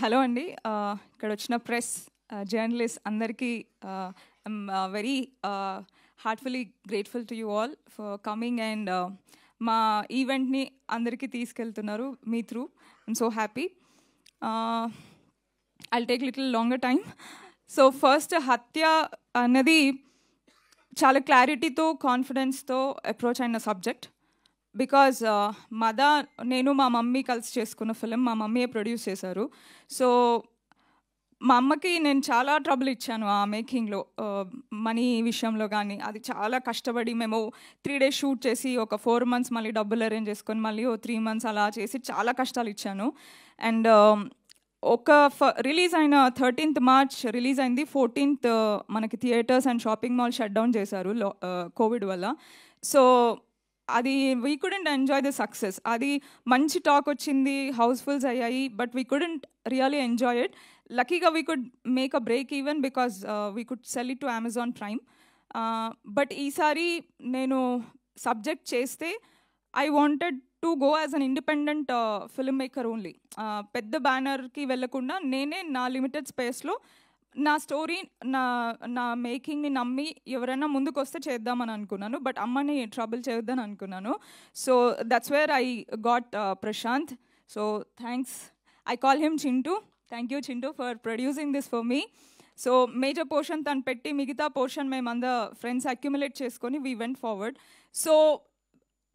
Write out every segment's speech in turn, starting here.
Hello అండి. ఇక్కడ వచ్చిన ప్రెస్ జర్నలిస్ట్ అందరికీ I'm very heartfully grateful to you all for coming and మా ఈవెంట్ని అందరికీ తీసుకెళ్తున్నారు me through. I'm so happy. I'll take little longer time. So first హత్య అన్నది చాలా క్లారిటీతో కాన్ఫిడెన్స్తో అప్రోచ్ అయిన సబ్జెక్ట్. బికాజ్ మదా నేను మా మమ్మీ కలిసి చేసుకున్న ఫిలిం, మా మమ్మీయే ప్రొడ్యూస్ చేశారు. సో మా అమ్మకి నేను చాలా ట్రబుల్ ఇచ్చాను ఆ మేకింగ్లో, మనీ విషయంలో కానీ. అది చాలా కష్టపడి మేము 3 days షూట్ చేసి ఒక 4 months మళ్ళీ డబ్బులు అరేంజ్ చేసుకొని మళ్ళీ 3 months అలా చేసి చాలా కష్టాలు ఇచ్చాను. అండ్ ఒక రిలీజ్ అయిన 13th March రిలీజ్ అయింది. 14th మనకి theatres and shopping mall shut down చేశారు కోవిడ్ వల్ల. సో అది we couldn't enjoy the success. అది మంచి టాక్ వచ్చింది, హౌస్ఫుల్స్ అయ్యాయి, but we couldn't really enjoy it. లక్కీగా we could make a break even because we could sell it to Amazon Prime. బట్ ఈసారి నేను సబ్జెక్ట్ చేస్తే I wanted to go as an independent film maker only. పెద్ద బ్యానర్కి వెళ్ళకుండా నేనే నా లిమిటెడ్ స్పేస్లో నా స్టోరీ, నా మేకింగ్ని నమ్మి ఎవరైనా ముందుకు వస్తే చేద్దామని అనుకున్నాను. బట్ అమ్మని ట్రబుల్ చేయొద్దని అనుకున్నాను. So that's where I got Prashant. So thanks. I call him Chintu. Thank you Chintu for producing this for me. So major portion తను పెట్టి మిగతా పోర్షన్ మేమందరూ ఫ్రెండ్స్ అక్యుములేట్ చేసుకొని వీ వెంట్ ఫార్వర్డ్. సో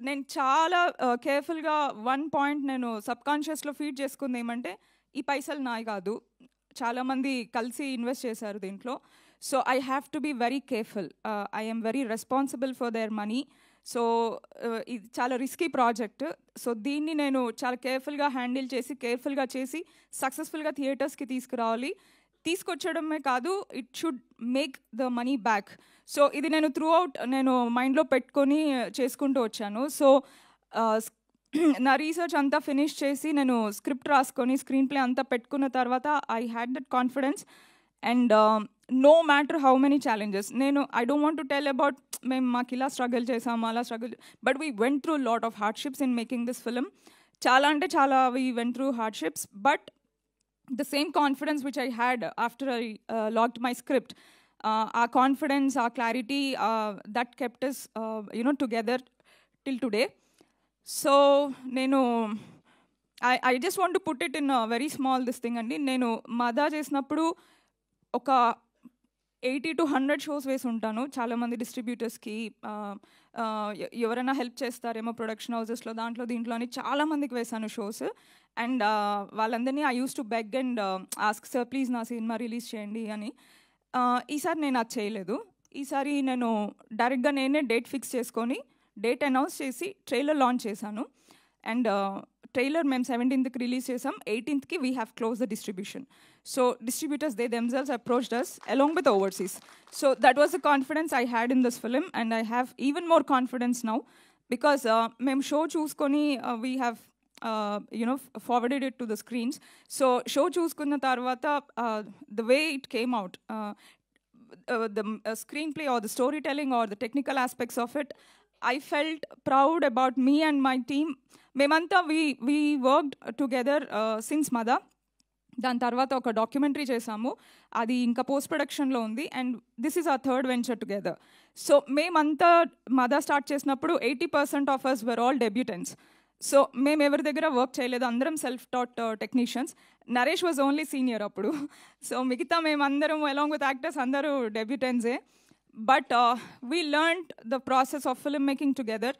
నేను చాలా కేర్ఫుల్గా వన్ పాయింట్ నేను సబ్కాన్షియస్లో ఫీడ్ చేసుకుంది ఏమంటే, ఈ పైసలు నాయి కాదు, చాలామంది కలిసి ఇన్వెస్ట్ చేశారు దీంట్లో. So I have to be very careful. I am very responsible for their money. So ఇది చాలా రిస్కీ ప్రాజెక్ట్. సో దీన్ని నేను చాలా కేర్ఫుల్గా హ్యాండిల్ చేసి, కేర్ఫుల్గా చేసి సక్సెస్ఫుల్గా థియేటర్స్కి తీసుకురావాలి. తీసుకొచ్చడమే కాదు, it should make the money back. So ఇది నేను త్రూ అవుట్ నేను మైండ్లో పెట్టుకొని చేసుకుంటూ వచ్చాను. సో నా రీసెర్చ్ అంతా ఫినిష్ చేసి నేను స్క్రిప్ట్ రాసుకొని స్క్రీన్ ప్లే అంతా పెట్టుకున్న తర్వాత I had that confidence. And no matter how many challenges, నేను I don't want to tell about మేము మాకు ఇలా స్ట్రగుల్ చేసాము అలా struggle, but we went through lot of hardships in making this film. చాలా అంటే చాలా we went through hardships, but the same confidence which I had after I logged my script, our confidence, our clarity, that kept us together till today. So nenu I just want to put it in a very small this thing andi. Nenu mada chesinappudu oka 80 to 100 shows వేసి ఉంటాను. చాలామంది డిస్ట్రిబ్యూటర్స్కి ఎవరైనా help చేస్తారేమో production హౌసెస్లో, దాంట్లో దీంట్లో అని చాలామందికి వేసాను షోస్. అండ్ వాళ్ళందరినీ I use to beg and ask, sir please నా సినిమా రిలీజ్ చేయండి అని. ఈసారి నేను అది చేయలేదు. ఈసారి నేను డైరెక్ట్గా నేనే డేట్ ఫిక్స్ చేసుకొని డేట్ అనౌన్స్ చేసి ట్రైలర్ లాంచ్ చేశాను. అండ్ ట్రైలర్ మేము 17th రిలీజ్ చేసాం. 18th we have close the distribution. So distributors, they themselves approached us along with the overseas. So that was the confidence I had in this film, and I have even more confidence now because mem show chooskoni we have forwarded it to the screens. So show chooskunna tarvata the way it came out, the screenplay or the storytelling or the technical aspects of it, I felt proud about me and my team. Memanta we worked together since Mada. దాని తర్వాత ఒక documentary చేసాము, అది ఇంకా post ప్రొడక్షన్లో ఉంది. And this is our third venture together. So మేమంతా Madha start చేసినప్పుడు 80% of us were all debutants. So మేము ఎవరి దగ్గర వర్క్ చేయలేదు, అందరం self taught technicians. Naresh was only senior అప్పుడు. సో మిగతా మేమందరం అలాంగ్ విత్ యాక్టర్స్ అందరూ డెబ్యూటెంట్సే. But we learned the process of film making together.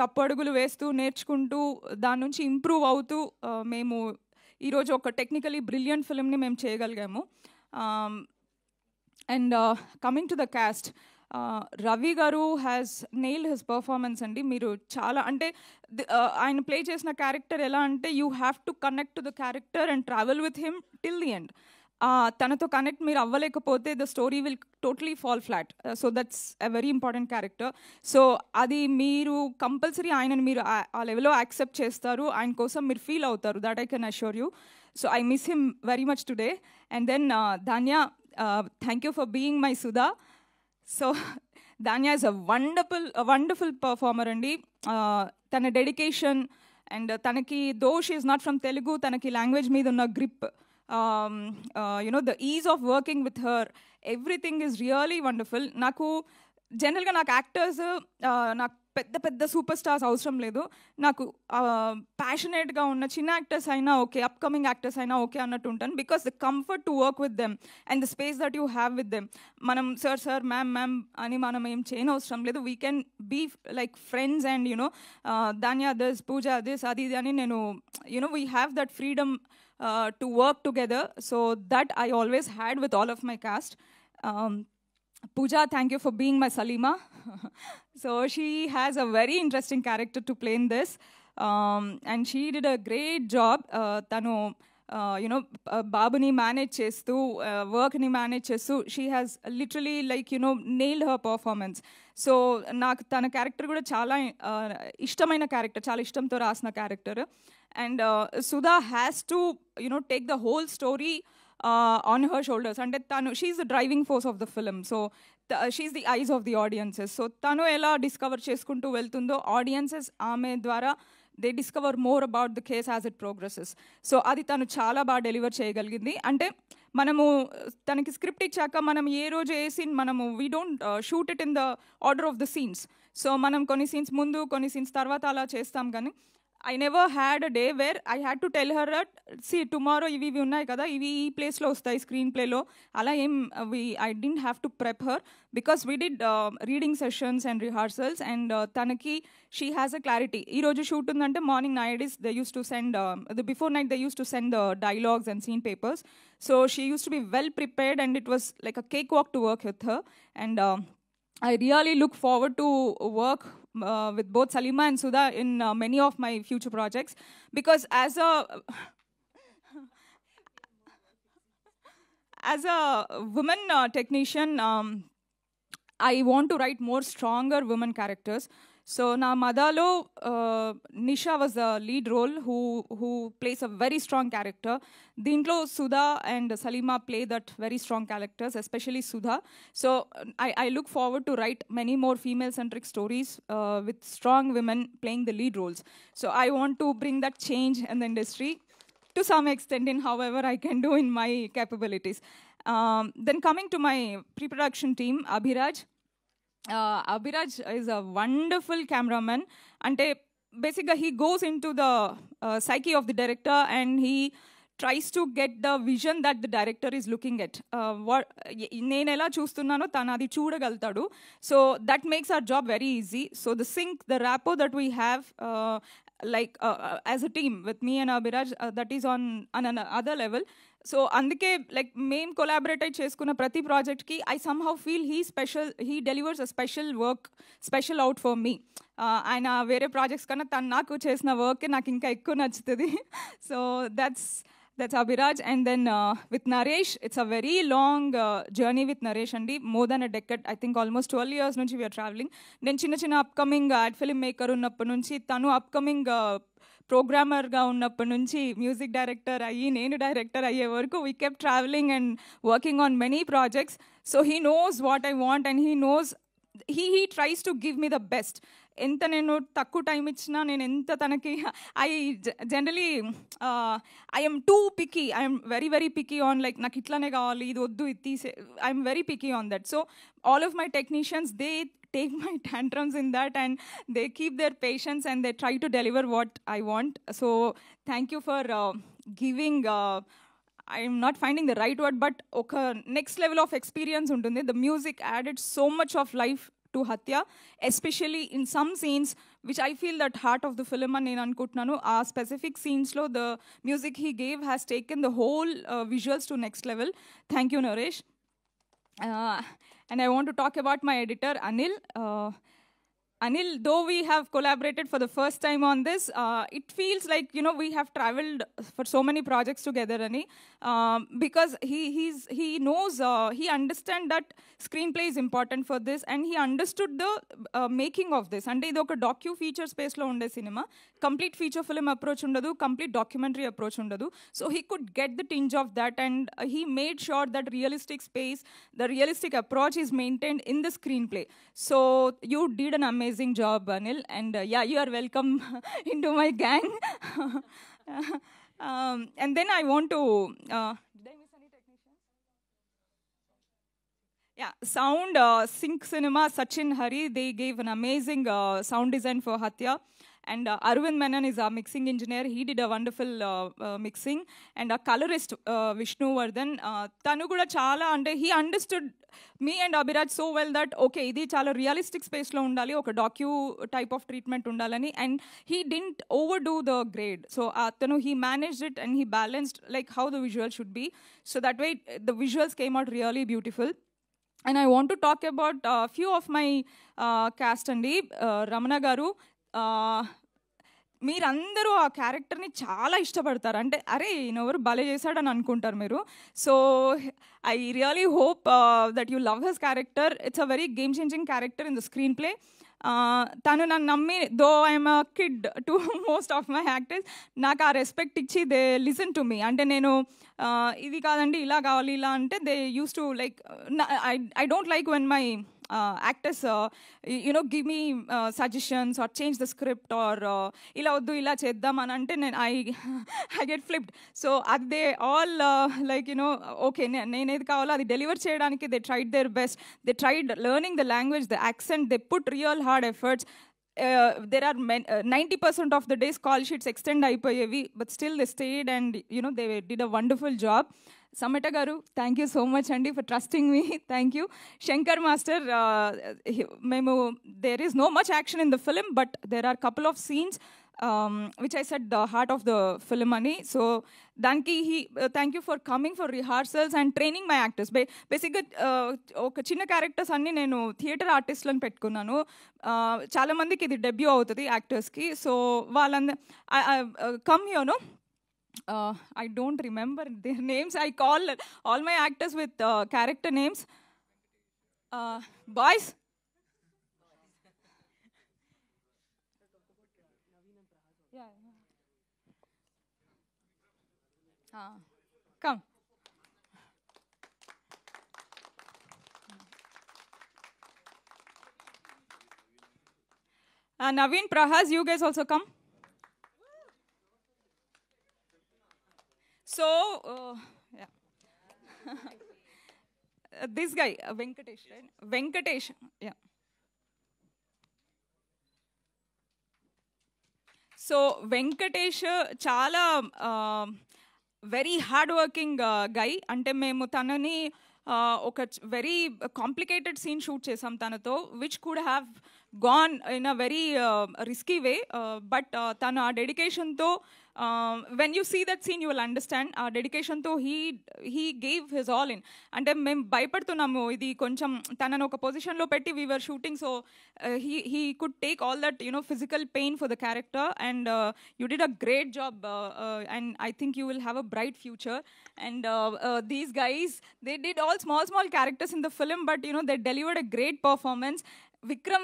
తప్పు అడుగులు వేస్తూ నేర్చుకుంటూ దాని నుంచి ఇంప్రూవ్ అవుతూ మేము ఈరోజు ఒక టెక్నికలీ బ్రిలియంట్ ఫిల్మ్ని మేము చేయగలిగాము. And coming to the cast, Ravi garu has nailed his performance అండి. మీరు చాలా అంటే ఆయన ప్లే చేసిన క్యారెక్టర్ ఎలా అంటే you have to connect to the character and travel with him till the end. తనతో కనెక్ట్ మీరు అవ్వలేకపోతే the story will totally fall flat. So that's a very important character. So అది మీరు కంపల్సరీ ఆయనని మీరు ఆ లెవెల్లో యాక్సెప్ట్ చేస్తారు, ఆయన కోసం మీరు ఫీల్ అవుతారు. That I can assure you. So I miss him very much today. And then Dhanya, thank you for being my Sudha. So Dhanya is a wonderful performer అండి. తన డెడికేషన్ అండ్ తనకి though she is not from Telugu, తనకి language మీద ఉన్న grip, the ease of working with her, everything is really wonderful. నాకు జనరల్గా నాకు actors నాకు పెద్ద పెద్ద సూపర్ స్టార్స్ అవసరం లేదు. నాకు ప్యాషనేట్గా ఉన్న చిన్న యాక్టర్స్ అయినా ఓకే, అప్కమింగ్ యాక్టర్స్ అయినా ఓకే అన్నట్టు ఉంటాను. Because the comfort to work with them and the space that you have with them. మనం సార్ మ్యామ్ అని మనం ఏం చేయని అవసరం లేదు. We can be like friends and Dhanya this, Pooja this, అది ఇది అని నేను we have that freedom to work together. So that I always had with all of my cast. Pooja, thank you for being my Salima. So she has a very interesting character to play in this, and she did a great job. Tanu Babuni manage chestu, work ni manage chestu, she has literally nailed her performance. So నాకు తన character కూడా చాలా ఇష్టమైన character, చాలా ఇష్టంతో రాసిన character. And Sudha has to take the whole story on her shoulders. And she's the driving force of the film. So she's the eyes of the audiences. So tanu ela discover cheskuntu veltundo, audiences aame dwara they discover more about the case as it progresses. So adi tanu chaala ba deliver cheyagalindi. Ante మనము తనకి script ఇచ్చాక మనం ఏ రోజు ఏ scene మనము we don't shoot it in the order of the scenes. So మనం కొన్ని scenes ముందు కొన్ని సీన్స్ తర్వాత అలా చేస్తాం. కానీ I never had a day where I had to tell her that, see, tomorrow ఇవి ఉన్నాయి కదా, ఇవి ఈ ప్లేస్లో వస్తాయి స్క్రీన్ ప్లేలో, అలా ఏం I didn't have to prep her because we did reading sessions and rehearsals, and తనకి she has a clarity. ఈ రోజు షూట్ ఉందంటే morning nowadays they used to send the before night they used to send the dialogues and scene papers. So she used to be well prepared and it was like a cakewalk to work with her. And I really look forward to work with both Salima and Sudha in many of my future projects, because as a woman technician, I want to write more stronger women characters. So na Madalo, Nisha was the lead role who plays a very strong character. Dintlo Sudha and Salima play that very strong characters, especially Sudha. So I look forward to write many more female-centric stories with strong women playing the lead roles. So I want to bring that change in the industry to some extent in however I can do in my capabilities. Then coming to my pre-production team, Abhiraj. Abhiraj is a wonderful cameraman. Ante basically he goes into the psyche of the director and he tries to get the vision that the director is looking at. What నేను ఎలా చూస్తున్నానో తను అది చూడగలుగుతాడు. So that makes our job very easy. So the sync, the rapport that we have as a team with me and Abhiraj, that is on another level. So అందుకే like మేము collaborate చేసుకున్న ప్రతి ప్రాజెక్ట్కి I somehow feel he delivers a special work, special out for me. ఆయన వేరే projects కన్నా తను నాకు చేసిన వర్క్ నాకు ఇంకా ఎక్కువ నచ్చుతుంది. So that's Abhiraj. And then with Naresh, it's a very long journey with Naresh andi, more than a decade. I think almost 12 years nunchi we are traveling. Then చిన్న upcoming ad film maker ఉన్నప్పటి నుంచి తను upcoming ప్రోగ్రామర్గా ఉన్నప్పటి నుంచి music director అయ్యి నేను director అయ్యే వరకు we kept travelling and working on many projects. So he knows what I want and he knows he tries to give me the best. ఎంత నేను తక్కువ టైం ఇచ్చినా నేను ఎంత తనకి I generally I'm too picky, I'm very very picky on like నాకు ఇట్లానే కావాలి, ఇది వద్దు, ఇది తీసే, I'm very picky on that. So all of my technicians they take my tantrums in that and they keep their patience and they try to deliver what I want. So thank you for giving I'm not finding the right word, but okay, next level of experience untundi. The music added so much of life to Hatya, especially in some scenes which I feel that heart of the film and nenu anukuntunnanu aa specific scenes lo the music he gave has taken the whole visuals to next level. Thank you, Naresh. And I want to talk about my editor, Anil. Anil, though we have collaborated for the first time on this, it feels like, we have traveled for so many projects together, Ani, because he knows, he understands that screenplay is important for this, and he understood the making of this. And idu oka docu-feature space lo unde cinema, complete feature film approach undadu, complete documentary approach undadu. So he could get the tinge of that, and he made sure that realistic space, the realistic approach is maintained in the screenplay. So you did an amazing amazing job, Anil. And yeah, you are welcome into my gang. And then I want to... did I miss any technicians? Yeah, sound, Sync Cinema, Sachin Hari, they gave an amazing sound design for Hatya. And Arvind Menon is our mixing engineer. He did a wonderful mixing. And our colorist, Vishnu Vardhan, tanu kuda chala, and he understood me and Abhiraj so well that, okay, idi chala realistic space lo undali, oka docu type of treatment undalani, and he didn't overdo the grade. So he managed it and he balanced like how the visual should be. So that way, the visuals came out really beautiful. And I want to talk about a few of my cast andi. Ramana garu, మీరందరూ ఆ క్యారెక్టర్ని చాలా ఇష్టపడతారు. అంటే అరే ఈయనెవరు భలే చేశాడని అనుకుంటారు మీరు. So I really hope that you love his character. It's a very game changing character in the screen play. తను నన్ను నమ్మి, though I'm a kid to most of my actors, నాకు ఆ రెస్పెక్ట్ ఇచ్చి దే లిసన్ టు మీ. అంటే నేను ఇది కాదండి ఇలా కావాలి ఇలా అంటే they use to like, I don't like when my actors give me suggestions or change the script or ila oddu ila cheddam an ante I get flipped. So they all like okay nenu edi kavalo adi deliver cheyadaniki they tried their best. They tried learning the language, the accent, they put real hard efforts. There are 90% of the days call sheets extend అయిపోయేవి, but still they stayed and they did a wonderful job. Samita garu, thank you so much andi for trusting me. Thank you. Shankar master, there is no much action in the film, but there are couple of scenes which I said the heart of the film ani. So danki thank you for coming for rehearsals and training my actors. Basically oka chinna characters anni nenu theater artist lan pettukunnanu. Chaala mandiki idi debut avutadi actors ki. So vallan come here, no, I don't remember their names. I call all my actors with character names. Boys, yeah, come. Naveen, Prahas, you guys also come. So, yeah. This guy, Venkatesh, right? Venkatesh, yeah. So, Venkatesh, chala very hard-working guy. Ante memu tanani oka very complicated scene shoot chesam tanato, which could have gone in a very risky way, but tana dedication to, when you see that scene you will understand our dedication to he gave his all in. Ante mem bhayapadutunnamu idi koncham tananu oka position lo petti we were shooting, so he could take all that physical pain for the character, and you did a great job, and I think you will have a bright future. And these guys, they did all small characters in the film, but they delivered a great performance. Vikram,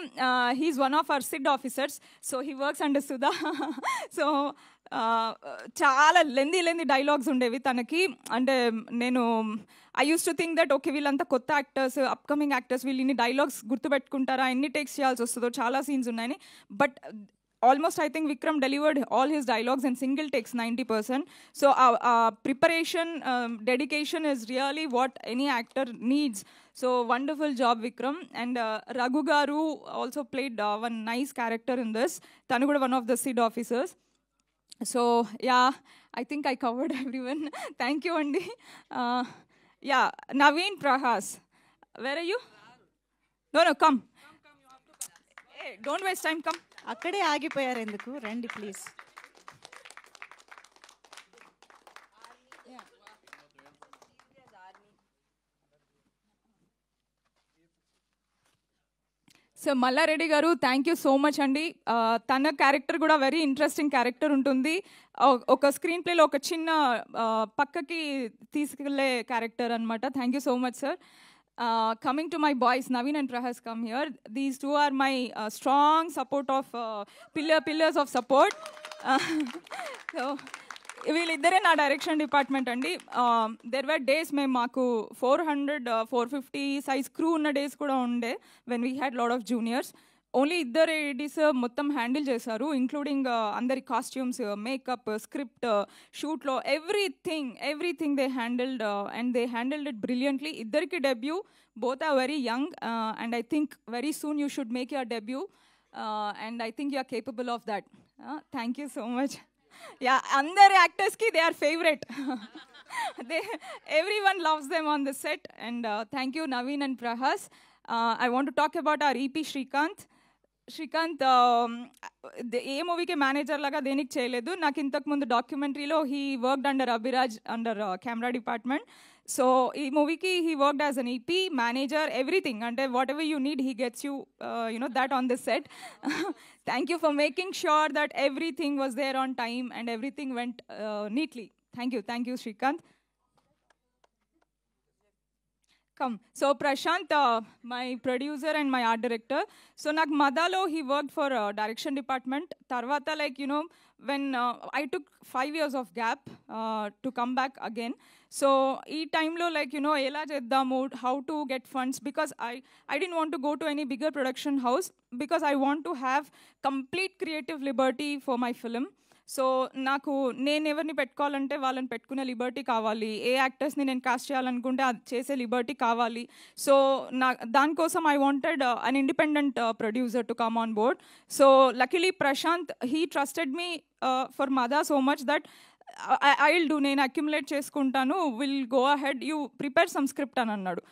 he's one of our SID officers, so he works under Sudha. So చాలా lengthy dialogues ఉండేవి తనకి. అంటే నేను I use to think that okay వీళ్ళంతా కొత్త actors, upcoming actors, వీళ్ళు ఇన్ని dialogues గుర్తుపెట్టుకుంటారా, ఎన్ని టేక్స్ చేయాల్సి వస్తుందో, చాలా సీన్స్ ఉన్నాయని. But almost I think Vikram delivered all his dialogues in single takes 90%. So preparation, dedication is really what any actor needs. So wonderful job, Vikram. And Raghu garu also played one nice character in this. Tanu kuda one of the SID officers. So yeah, I think I covered everyone. Thank you, Andy. Yeah, Naveen, Prahas, where are you? No, come. Hey, don't waste time, come. అక్కడే ఆగిపోయారు ఎందుకు, రండి please. So Mallareddy గారు, thank you so much అండి. తన character కూడా very interesting character ఉంటుంది. ఒక స్క్రీన్ ప్లేలో ఒక చిన్న పక్కకి తీసుకెళ్లే క్యారెక్టర్ అనమాట. Thank you so much sir. Coming to my boys, Naveen and Prahas, come here. These two are my strong support of pillars of support. So వీళ్ళిద్దరే నా డైరెక్షన్ డిపార్ట్మెంట్ అండి. దెర్ వర్ డేస్ మేము మాకు 400, 450 size crew ఉన్న days కూడా ఉండే when we had lot of juniors. Only ఇద్దరు ADs మొత్తం హ్యాండిల్ చేశారు, ఇంక్లూడింగ్ అందరి కాస్ట్యూమ్స్, మేకప్, స్క్రిప్ట్, షూట్లో everything they handled and they handled it brilliantly. ఇద్దరికి debut, both are very young and I think very soon you should make your debut and I think you are capable of that. Thank you so much. Yeah, అందరి యాక్టర్స్కి they are favourite. Everyone loves them on the set, and thank you Naveen and Prahas. I want to talk about our EP Srikanth. Srikanth ఏ మూవీకి manager లాగా దేనికి చేయలేదు. నాకు ఇంతకు ముందు డాక్యుమెంటరీలో he worked under Abhiraj under camera department. So ఈ మూవీకి he worked as an EP manager, everything. అంటే whatever you need he gets you that on this set. Thank you for making sure that everything was there on time and everything went neatly. Thank you, Srikanth. Come. So Prashant, my producer and my art director. So nak Madalo, he worked for direction department. Tarvata, like, when I took 5 years of gap to come back again. So ee time lo, like, ela cheddamu, how to get funds, because I didn't want to go to any bigger production house because I want to have complete creative liberty for my film. So నాకు నేను ఎవరిని పెట్టుకోవాలంటే వాళ్ళని పెట్టుకునే Liberty కావాలి, ఏ యాక్టర్స్ని నేను cost చేయాలనుకుంటే అది చేసే లిబర్టీ కావాలి. సో దానికోసం I wanted an independent producer to come on board. So luckily Prashanth he trusted me for Madha so much that I will do, నేను అక్యుములేట్ చేసుకుంటాను, will go ahead, you prepare some script అని అన్నాడు.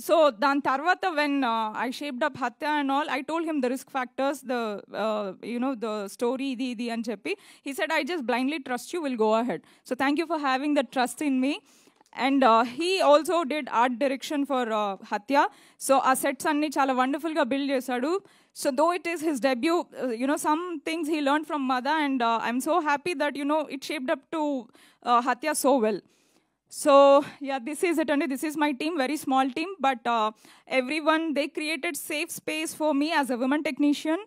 So దాని తర్వాత when I shaped up Hatya and all, I told him the risk factors, the story ఇది అని చెప్పి. He said I just blindly trust you, will go ahead. So thank you for having the trust in me. And he also did art direction for Hatya. So ఆ sets అన్ని చాలా వండర్ఫుల్గా build చేశాడు. So though it is his debut, some things he learn from Madha and I'm so happy that it shaped up to Hatya so well. So yeah, this is it, and this is my team, very small team, but everyone, they created safe space for me as a women technician,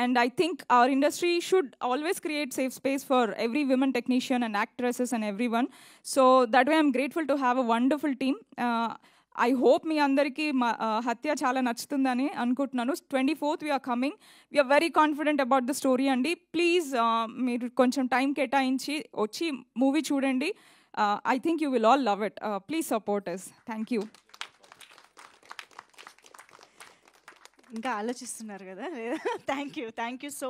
and I think our industry should always create safe space for every women technician and actresses and everyone. So that way I'm grateful to have a wonderful team. I hope మీ అందరికీ హత్య చాలా నచ్చుతుందని అనుకుంటున్నాను. 24th we are coming. We are very confident about the story అండి. Please మీరు కొంచెం time కేటాయించి వచ్చి మూవీ చూడండి. I think you will all love it. Please support us. Thank you. ఇంకా ఆలోచిస్తున్నారు కదా. Thank you so